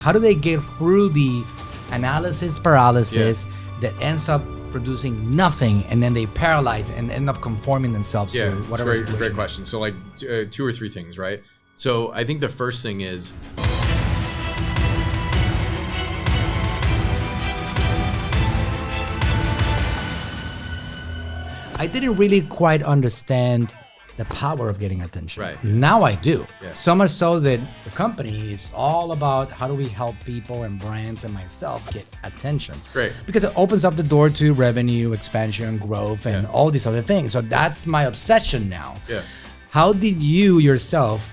How do they get through the analysis paralysis that ends up producing nothing, and then they paralyze and end up conforming themselves to whatever situation? Great question. So like 2 or 3 things, right? So I think the first thing is I didn't really quite understand the power of getting attention. Right. Now I do. Yeah. So much so that the company is all about how do we help people and brands and myself get attention. Great. Because it opens up the door to revenue, expansion, growth, and all these other things. So that's my obsession now. Yeah. How did you yourself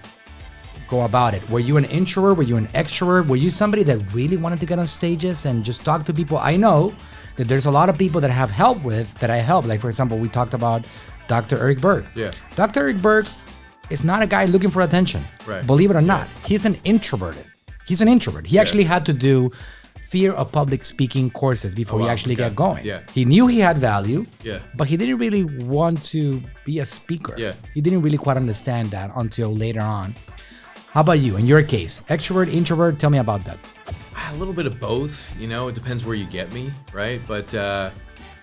go about it? Were you an introvert? Were you an extrovert? Were you somebody that really wanted to get on stages and just talk to people? I know that there's a lot of people that I have help with that I help. Like, for example, we talked about Dr. Eric Berg. Yeah. Dr. Eric Berg is not a guy looking for attention. Right. Believe it or not. He's an introverted. He's an introvert. He actually had to do fear of public speaking courses before he actually got going. Yeah. He knew he had value, Yeah. but he didn't really want to be a speaker. Yeah. He didn't really quite understand that until later on. How about you? In your case, extrovert, introvert, tell me about that. a little bit of both. You know, it depends where you get me, right? But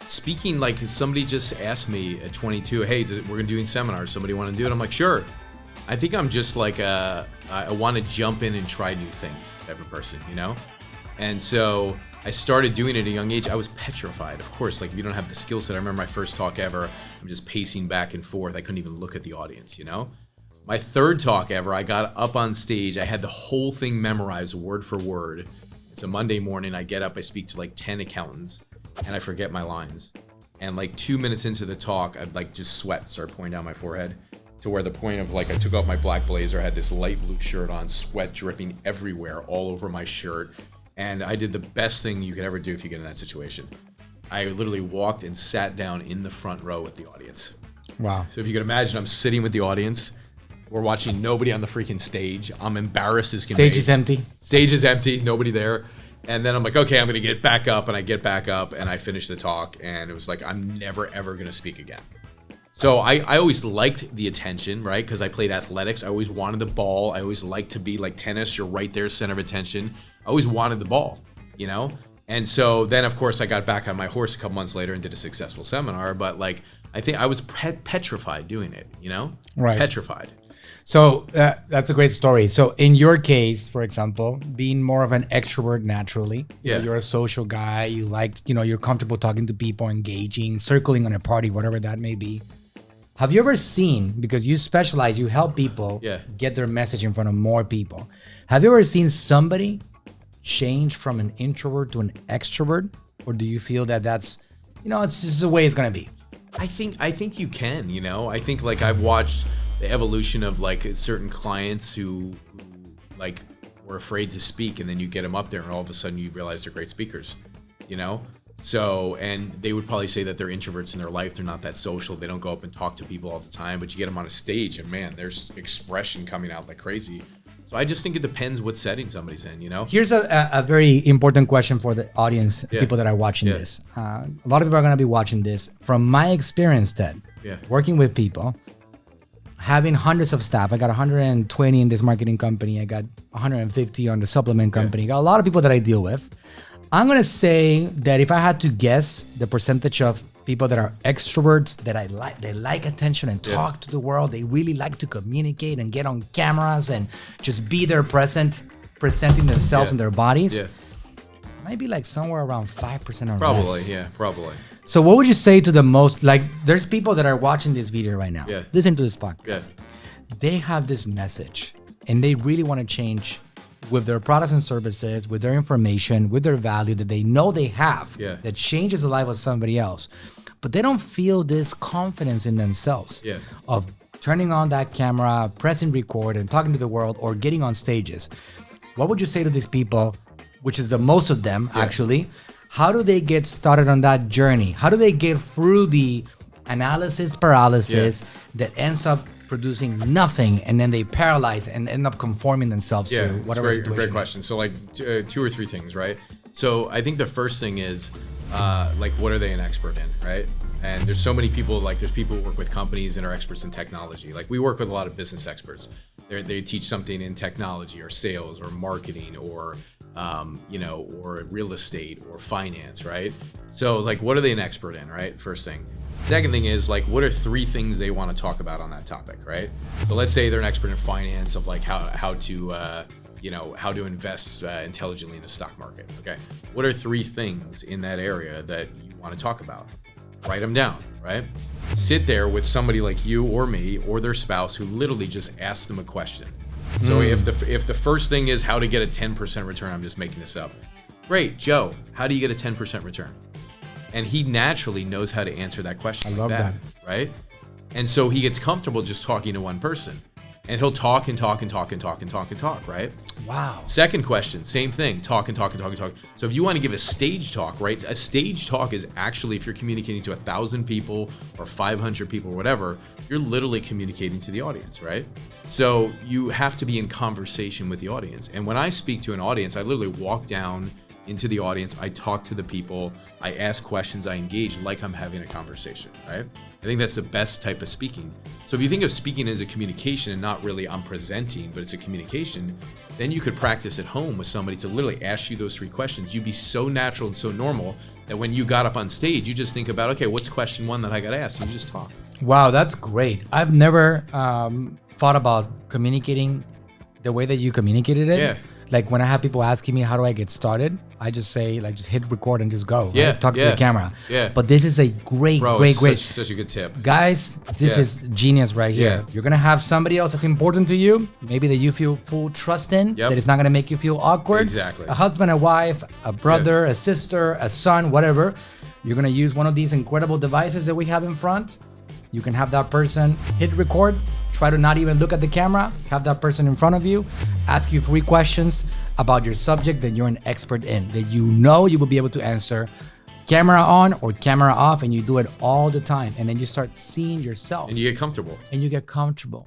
speaking, like somebody just asked me at 22, hey, we're doing seminars. Somebody want to do it? I'm like, sure. I think I'm just like I want to jump in and try new things type of person, you know? And so I started doing it at a young age. I was petrified, of course. Like if you don't have the skill set, I remember my first talk ever, I'm just pacing back and forth. I couldn't even look at the audience, you know? My third talk ever, I got up on stage. I had the whole thing memorized word for word. It's a Monday morning. I get up, I speak to like 10 accountants and I forget my lines. And like 2 minutes into the talk, I'd like just sweat start pouring down my forehead to where the point of like, I took off my black blazer, I had this light blue shirt on, sweat dripping everywhere, all over my shirt. And I did the best thing you could ever do if you get in that situation. I literally walked and sat down in the front row with the audience. Wow. So if you could imagine, I'm sitting with the audience. We're watching nobody on the freaking stage. I'm embarrassed as can be. Stage is empty. Stage is empty, nobody there. And then I'm like, okay, I'm gonna get back up, and I get back up and I finish the talk, and it was like, I'm never ever gonna speak again. So I always liked the attention, right? Because I played athletics. I always wanted the ball. I always liked to be like tennis. You're right there, center of attention. I always wanted the ball, you know? And so then, of course, I got back on my horse a couple months later and did a successful seminar. But like, I think I was petrified doing it, you know? Right. Petrified. So that's a great story. So in your case, for example, being more of an extrovert naturally, you're a social guy, you like, you're comfortable talking to people, engaging, circling on a party, whatever that may be. Have you ever seen, because you specialize, you help people get their message in front of more people. Have you ever seen somebody change from an introvert to an extrovert? Or do you feel that that's, it's just the way it's going to be? I think you can, I think like I've watched the evolution of like certain clients who like were afraid to speak, and then you get them up there and all of a sudden you realize they're great speakers, So, and they would probably say that they're introverts in their life. They're not that social. They don't go up and talk to people all the time, but you get them on a stage and man, there's expression coming out like crazy. So I just think it depends what setting somebody's in, Here's a very important question for the audience, people that are watching this. A lot of people are going to be watching this. From my experience, Ted, working with people, having hundreds of staff. I got 120 in this marketing company. I got 150 on the supplement company. Got a lot of people that I deal with. I'm going to say that if I had to guess the percentage of people that are extroverts, that they like attention and talk to the world, they really like to communicate and get on cameras and just be there presenting themselves and their bodies. Might be like somewhere around 5% or less. Probably. So what would you say to the most, like there's people that are watching this video right now, listen to this podcast. They have this message and they really want to change with their products and services, with their information, with their value that they know they have, that changes the life of somebody else. But they don't feel this confidence in themselves of turning on that camera, pressing record and talking to the world or getting on stages. What would you say to these people, which is the most of them actually? How do they get started on that journey? How do they get through the analysis paralysis that ends up producing nothing, and then they paralyze and end up conforming themselves to whatever situation? Great question. So like 2 or 3 things, right? So I think the first thing is like what are they an expert in, right? And there's so many people, like there's people who work with companies and are experts in technology. Like we work with a lot of business experts. They teach something in technology or sales or marketing or or real estate or finance, right? So like, what are they an expert in, right? First thing. Second thing is like, what are 3 things they want to talk about on that topic, right? So let's say they're an expert in finance of like how to invest intelligently in the stock market. Okay. What are 3 things in that area that you want to talk about? Write them down, right? Sit there with somebody like you or me or their spouse who literally just asks them a question. So if the first thing is how to get a 10% return, I'm just making this up. Great, Joe, how do you get a 10% return? And he naturally knows how to answer that question. I love that. Right? And so he gets comfortable just talking to one person. And he'll talk and talk and talk and talk and talk and talk, right? Wow. Second question, same thing, talk and talk and talk and talk. So if you want to give a stage talk, right? A stage talk is actually, if you're communicating to 1,000 people or 500 people or whatever, you're literally communicating to the audience, right? So you have to be in conversation with the audience. And when I speak to an audience, I literally walk down into the audience, I talk to the people, I ask questions, I engage like I'm having a conversation, right? I think that's the best type of speaking. So if you think of speaking as a communication and not really I'm presenting, but it's a communication, then you could practice at home with somebody to literally ask you those 3 questions. You'd be so natural and so normal that when you got up on stage, you just think about, okay, what's question 1 that I got to ask? And you just talk. Wow, that's great. I've never thought about communicating the way that you communicated it. Yeah. Like when I have people asking me, how do I get started? I just say, like, just hit record and just go. Yeah. Right? Talk to the camera. Yeah. But this is a great. Such a good tip. Guys, this is genius right here. Yeah. You're going to have somebody else that's important to you, maybe that you feel full trust in, that it's not going to make you feel awkward. Exactly. A husband, a wife, a brother, a sister, a son, whatever. You're going to use one of these incredible devices that we have in front. You can have that person hit record. Try to not even look at the camera, have that person in front of you, ask you 3 questions about your subject that you're an expert in, that you know you will be able to answer, camera on or camera off, and you do it all the time. And then you start seeing yourself. And you get comfortable.